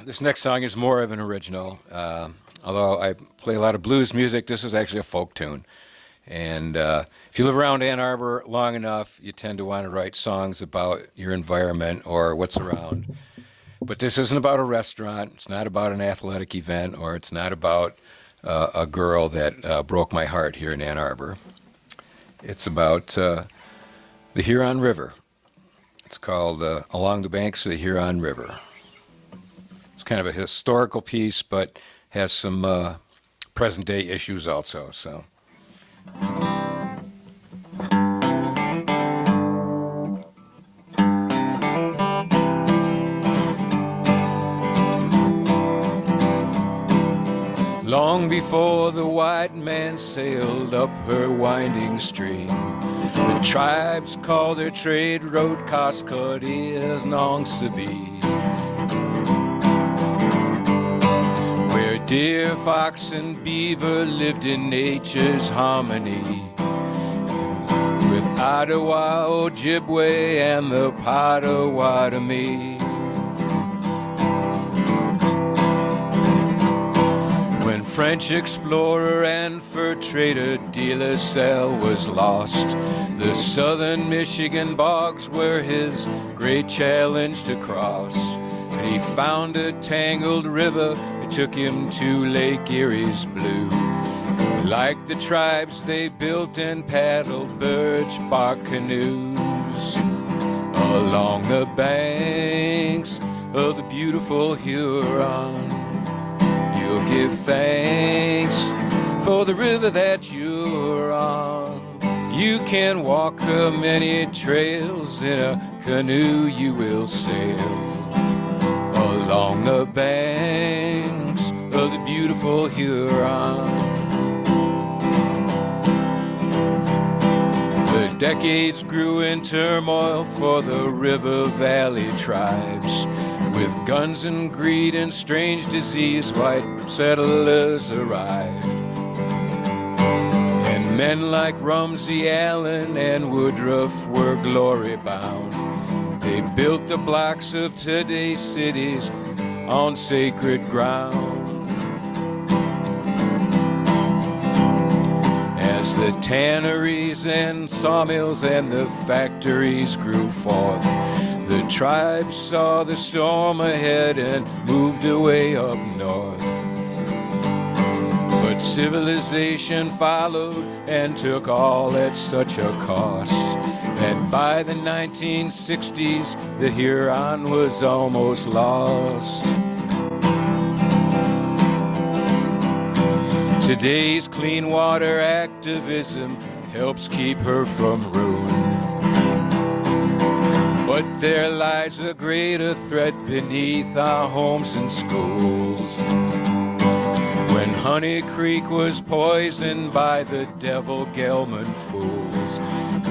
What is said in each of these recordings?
This next song is more of an original. Although I play a lot of blues music, this is actually a folk tune. And if you live around Ann Arbor long enough, you tend to want to write songs about your environment or what's around. But this isn't about a restaurant. It's not about an athletic event, or it's not about a girl that broke my heart here in Ann Arbor. It's about the Huron River. It's called Along the Banks of the Huron River. It's kind of a historical piece, but has some present-day issues also. So. Long before the white man sailed up her winding stream, the tribes called their trade road Cascadias Nongsabi, where deer, fox, and beaver lived in nature's harmony, with Ottawa, Ojibwe, and the Potawatomi. When French explorer and fur trader De La Salle was lost, the southern Michigan bogs were his great challenge to cross. And he found a tangled river that took him to Lake Erie's blue. Like the tribes, they built and paddled birch bark canoes along the banks of the beautiful Huron. You'll give thanks for the river that you're on. You can walk her many trails, in a canoe you will sail along the banks of the beautiful Huron. The decades grew in turmoil for the River Valley tribes. With guns and greed and strange disease, white settlers arrived. And men like Rumsey Allen and Woodruff were glory bound. They built the blocks of today's cities on sacred ground. As the tanneries and sawmills and the factories grew forth, the tribe saw the storm ahead and moved away up north. But civilization followed and took all at such a cost that by the 1960s the Huron was almost lost. Today's clean water activism helps keep her from ruin. But there lies a greater threat beneath our homes and schools. When Honey Creek was poisoned by the devil Gelman fools,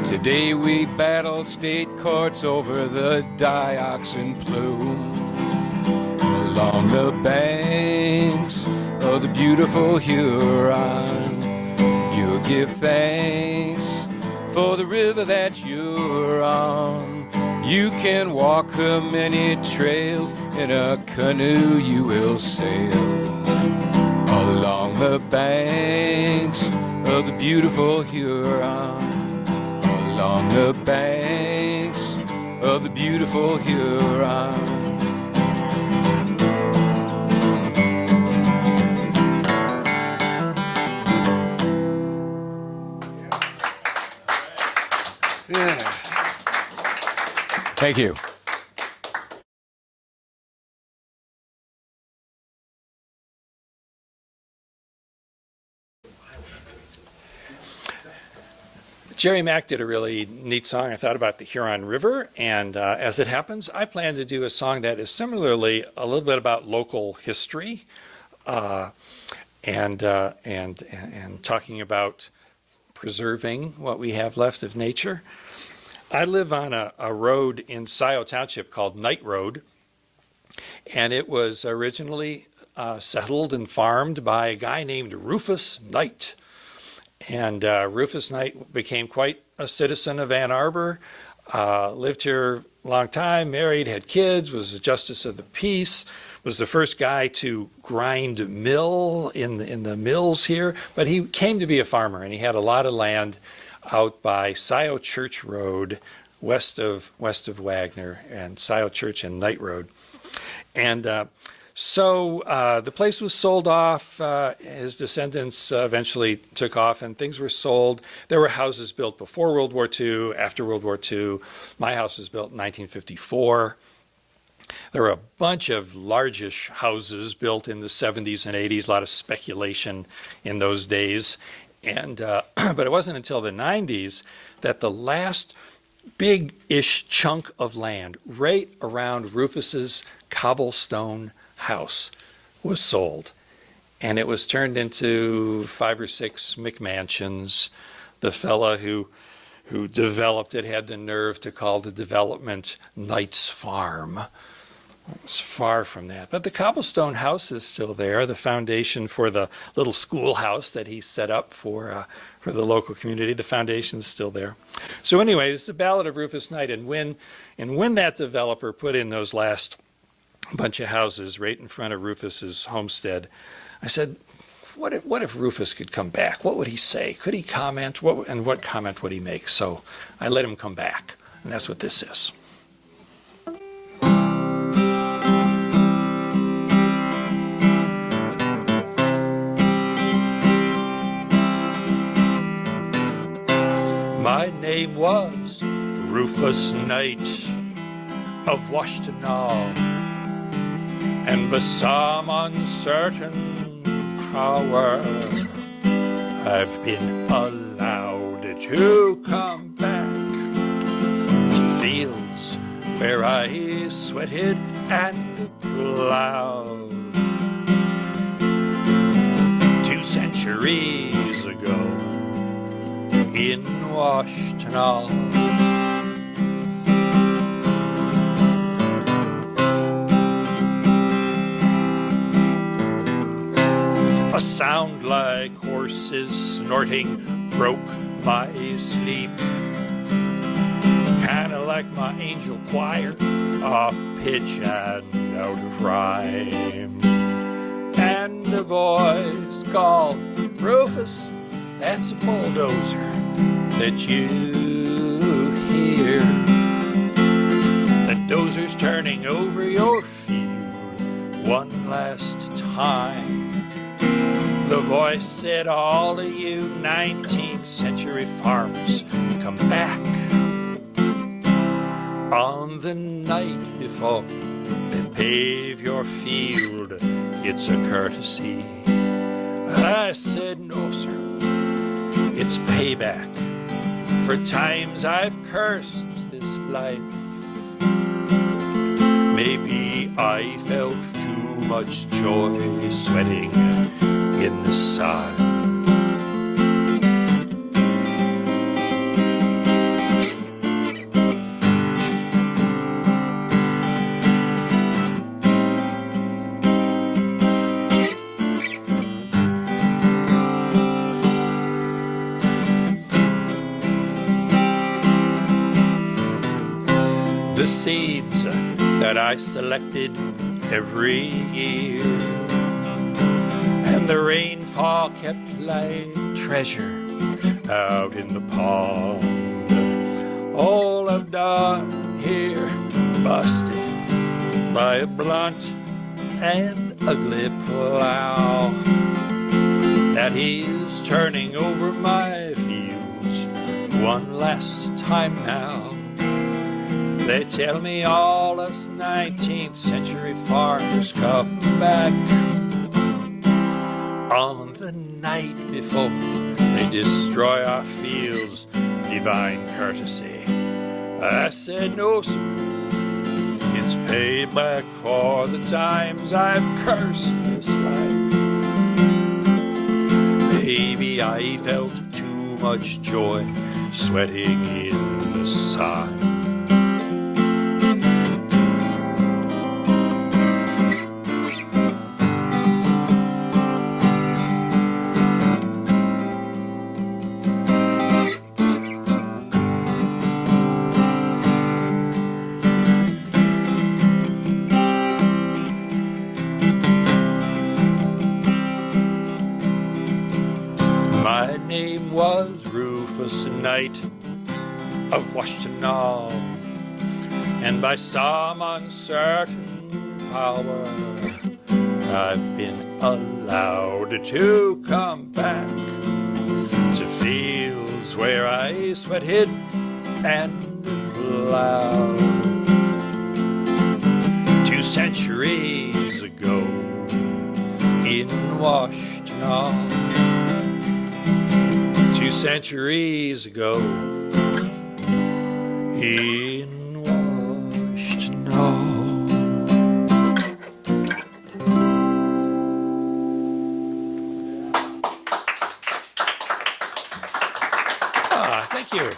today we battle state courts over the dioxin plume. Along the banks of the beautiful Huron, you'll give thanks for the river that you're on. You can walk her many trails, in a canoe you will sail along the banks of the beautiful Huron. Along the banks of the beautiful Huron. Yeah. Thank you. Jerry Mack did a really neat song, I thought, about the Huron River, and as it happens, I plan to do a song that is similarly a little bit about local history, and talking about preserving what we have left of nature. I live on a road in Scioto Township called Knight Road, and it was originally settled and farmed by a guy named Rufus Knight. And Rufus Knight became quite a citizen of Ann Arbor, lived here a long time, married, had kids, was a justice of the peace, was the first guy to grind mill in the mills here, but he came to be a farmer, and he had a lot of land out by Scioto Church Road, west of Wagner, and Scioto Church and Knight Road. And so the place was sold off. His descendants eventually took off, and things were sold. There were houses built before World War II, after World War II. My house was built in 1954. There were a bunch of largish houses built in the 70s and 80s, a lot of speculation in those days. And but it wasn't until the 90s that the last big-ish chunk of land right around Rufus's cobblestone house was sold. And it was turned into 5 or 6 McMansions. The fella who developed it had the nerve to call the development Knight's Farm. It's far from that. But the cobblestone house is still there, the foundation for the little schoolhouse that he set up for the local community. The foundation is still there. So anyway, this is the Ballad of Rufus Knight. And when that developer put in those last bunch of houses right in front of Rufus's homestead, I said, what if Rufus could come back? What would he say? Could he comment? What comment would he make? So I let him come back. And that's what this is. My name was Rufus Knight of Washtenaw, and by some uncertain power I've been allowed to come back to fields where I sweated and plowed 2 centuries ago in Washtenaw. A sound like horses snorting broke my sleep, kinda like my angel choir, off pitch and out of rhyme. And a voice called, "Rufus, that's a bulldozer that you hear. The dozer's turning over your field one last time." The voice said, "All of you 19th century farmers, come back on the night before they pave your field. It's a courtesy." I said, "No, sir. It's payback for times I've cursed this life. Maybe I felt too much joy sweating in the sun." The seeds that I selected every year, and the rainfall kept like treasure out in the pond. All I've done here, busted by a blunt and ugly plow that is turning over my fields one last time now. They tell me all us 19th century farmers come back on the night before they destroy our fields, divine courtesy. I said, "No, sir, it's payback for the times I've cursed this life. Maybe I felt too much joy sweating in the sun." was Rufus, knight of Washtenaw, and by some uncertain power I've been allowed to come back to fields where I sweated and plowed. 2 centuries ago in Washtenaw, 2 centuries ago in Washtenaw. Thank you.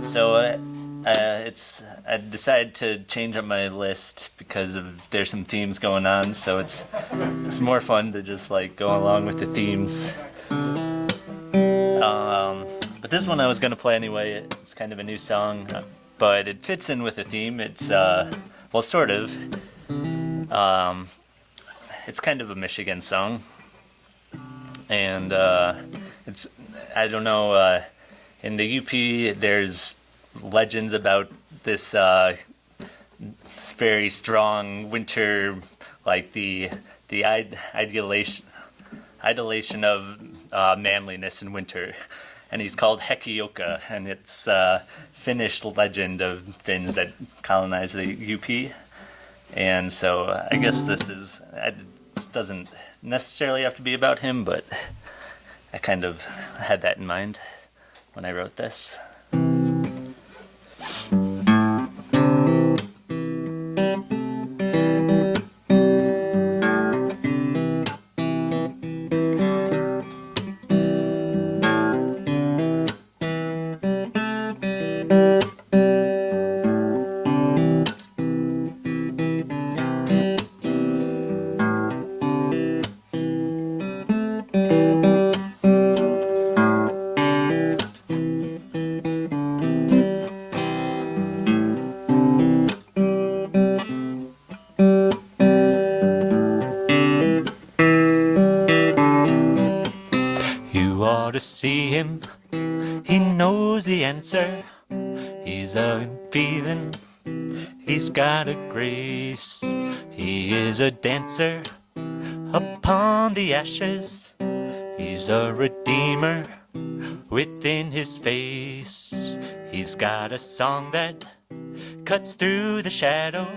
So I decided to change up my list because there's some themes going on. So it's more fun to just like go along with the themes. But this one I was gonna play anyway. It's kind of a new song, but it fits in with the theme. It's well, sort of. It's kind of a Michigan song, and it's, I don't know. In the UP, there's legends about this very strong winter, like the idolation of manliness in winter, and he's called Hekioka, and it's Finnish legend of Finns that colonized the UP, and so I guess this doesn't necessarily have to be about him, but I kind of had that in mind when I wrote this. To see him, he knows the answer. He's a feeling, he's got a grace. He is a dancer upon the ashes. He's a redeemer within his face. He's got a song that cuts through the shadow.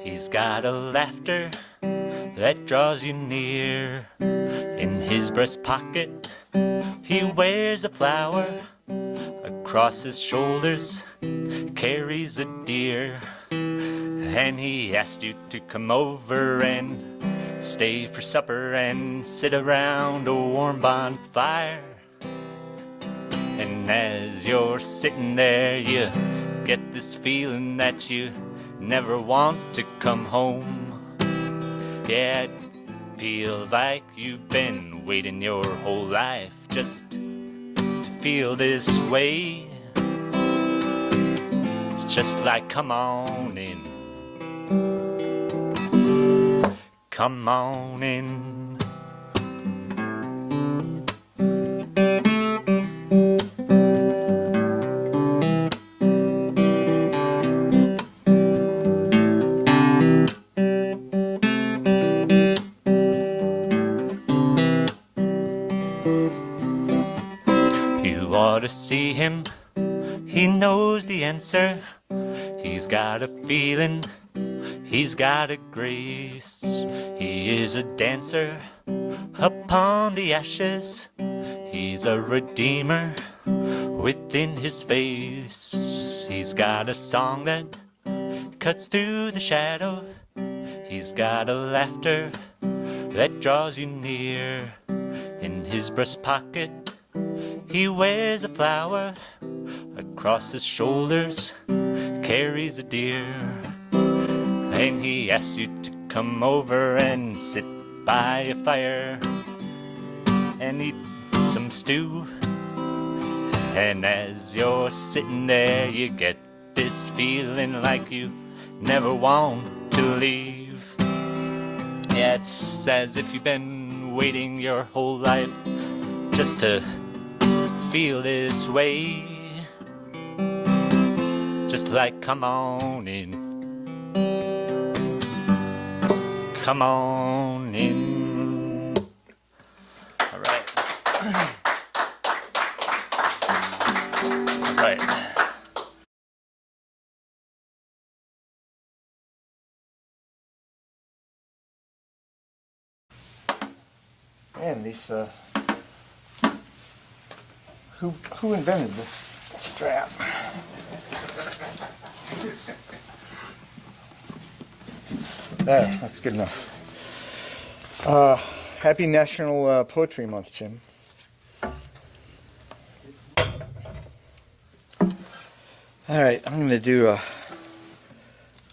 He's got a laughter that draws you near. In his breast pocket he wears a flower, across his shoulders carries a deer, and he asked you to come over and stay for supper and sit around a warm bonfire. And as you're sitting there, you get this feeling that you never want to come home. Yeah, it feels like you've been waiting your whole life just to feel this way. It's just like, come on in, come on in. You ought to see him, he knows the answer. He's got a feeling, he's got a grace. He is a dancer upon the ashes. He's a redeemer within his face. He's got a song that cuts through the shadow. He's got a laughter that draws you near. In his breast pocket he wears a flower, across his shoulders carries a deer, and he asks you to come over and sit by a fire and eat some stew. And as you're sitting there, you get this feeling like you never want to leave. Yeah, it's as if you've been waiting your whole life just to feel this way. Just like, come on in. Come on in. All right. All right. Man, these who invented this strap? There, that's good enough. Happy National Poetry Month, Jim. All right, I'm going to do a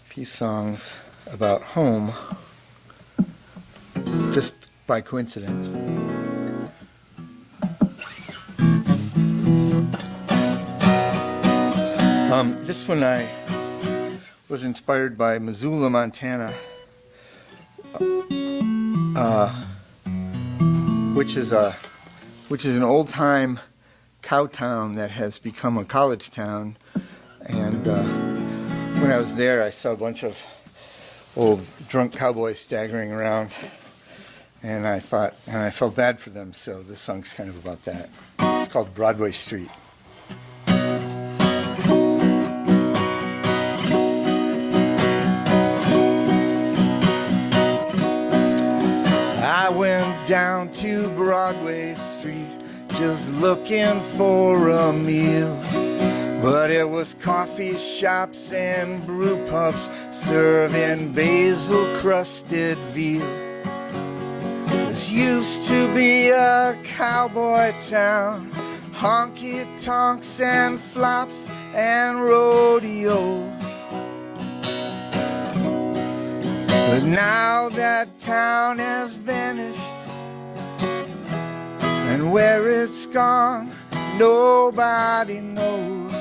few songs about home, just by coincidence. This one I was inspired by Missoula, Montana, which is an old-time cow town that has become a college town. And when I was there, I saw a bunch of old drunk cowboys staggering around, and I felt bad for them. So this song's kind of about that. It's called Broadway Street. I went down to Broadway Street just looking for a meal, but it was coffee shops and brew pubs serving basil crusted veal. This used to be a cowboy town, honky tonks and flops and rodeos. But now that town has vanished, and where it's gone, nobody knows.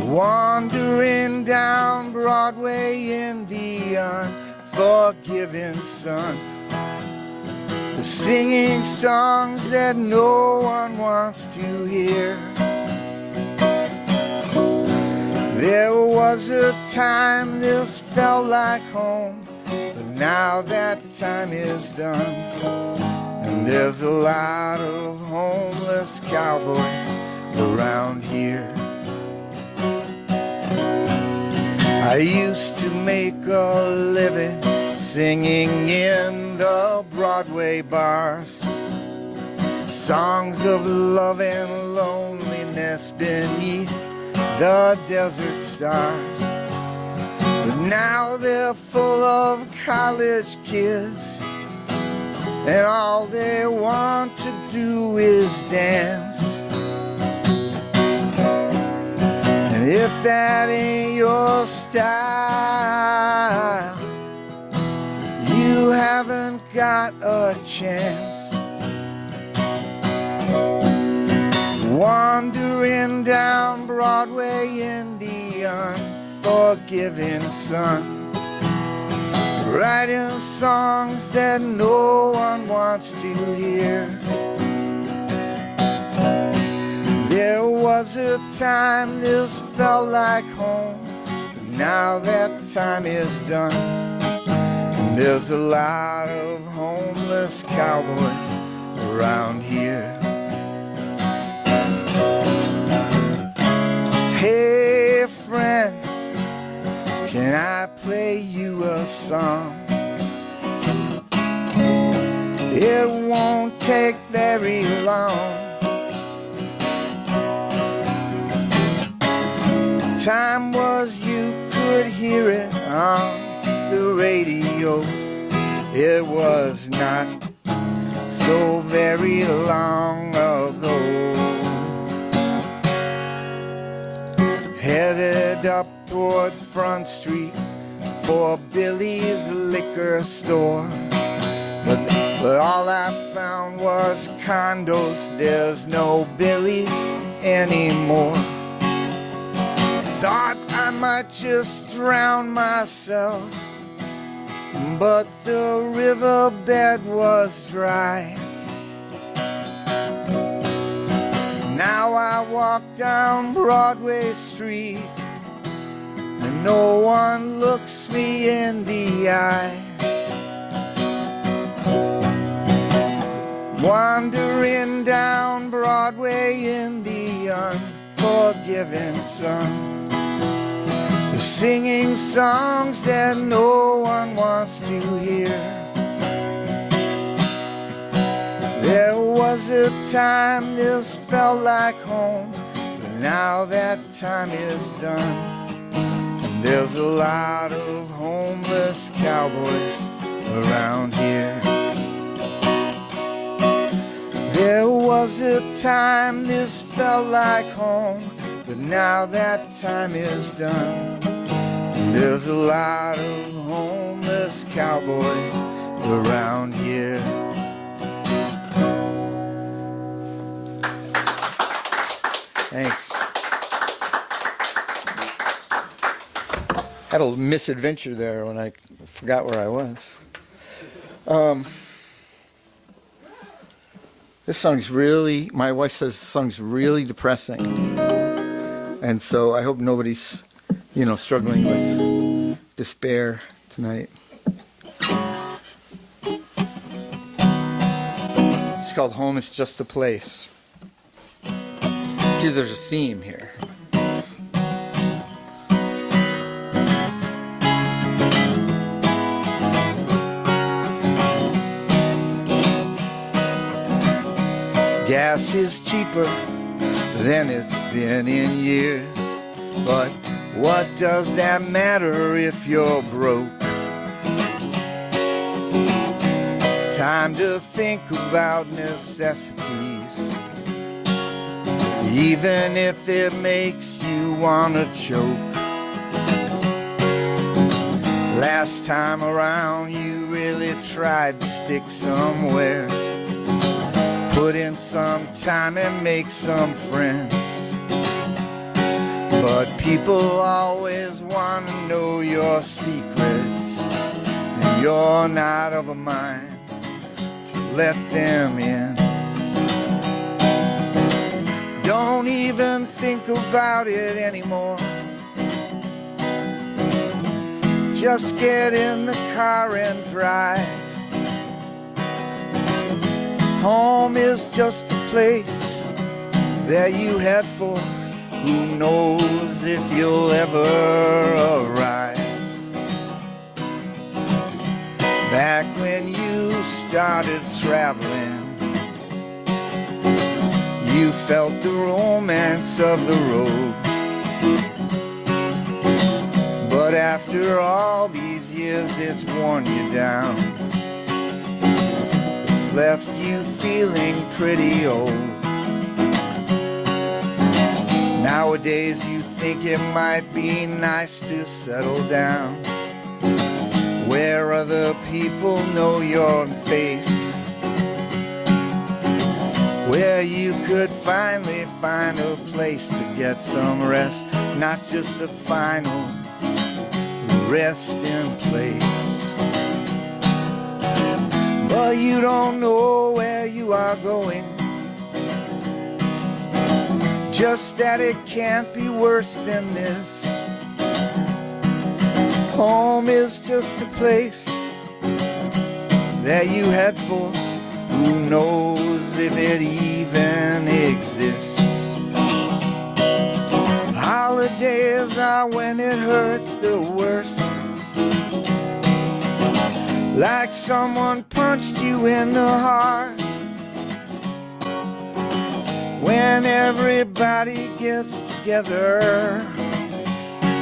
Wandering down Broadway in the unforgiving sun, the singing songs that no one wants to hear. There was a time this felt like home, but now that time is done, and there's a lot of homeless cowboys around here. I used to make a living singing in the Broadway bars, songs of love and loneliness beneath the desert stars. But now they're full of college kids, and all they want to do is dance. And if that ain't your style, you haven't got a chance. Wandering down Broadway in the unforgiving sun, writing songs that no one wants to hear. There was a time this felt like home, but now that time is done, and there's a lot of homeless cowboys around here. Hey friend, can I play you a song? It won't take very long. Time was you could hear it on the radio. It was not so very long ago. Headed up toward Front Street for Billy's liquor store, but But all I found was condos, there's no Billies anymore. Thought I might just drown myself, but the riverbed was dry. Now I walk down Broadway Street and no one looks me in the eye. Wandering down Broadway in the unforgiving sun, singing songs that no one wants to hear. There was a time this felt like home, but now that time is done. And there's a lot of homeless cowboys around here. There was a time this felt like home, but now that time is done. There's a lot of homeless cowboys around here. Thanks. Had a misadventure there when I forgot where I was. This song's really, my wife says this song's really depressing. And so I hope nobody's, struggling with despair tonight. It's called Home is Just a Place. See, there's a theme here. Gas is cheaper than it's been in years, but what does that matter if you're broke? Time to think about necessities, even if it makes you wanna choke. Last time around you really tried to stick somewhere, put in some time and make some friends. But people always want to know your secrets, and you're not of a mind to let them in. Don't even think about it anymore. Just get in the car and drive. Home is just a place that you head for. Who knows if you'll ever arrive? Back when you started traveling, you felt the romance of the road. But after all these years, it's worn you down. It's left you feeling pretty old. Nowadays you think it might be nice to settle down, where other people know your face, where you could finally find a place to get some rest, not just a final rest in place. But you don't know where you are going, just that it can't be worse than this. Home is just a place that you head for. Who knows if it even exists? Holidays are when it hurts the worst, like someone punched you in the heart. When everybody gets together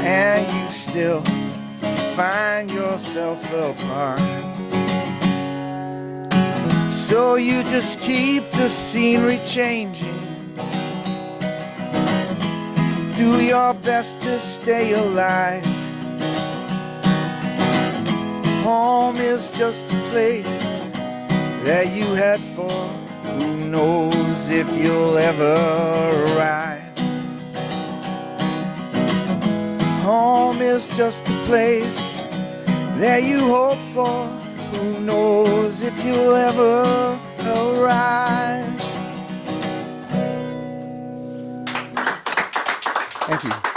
and you still find yourself apart. So you just keep the scenery changing, do your best to stay alive. Home is just a place that you had for. Who knows if you'll ever arrive? Home is just a place that you hope for. Who knows if you'll ever arrive? Thank you.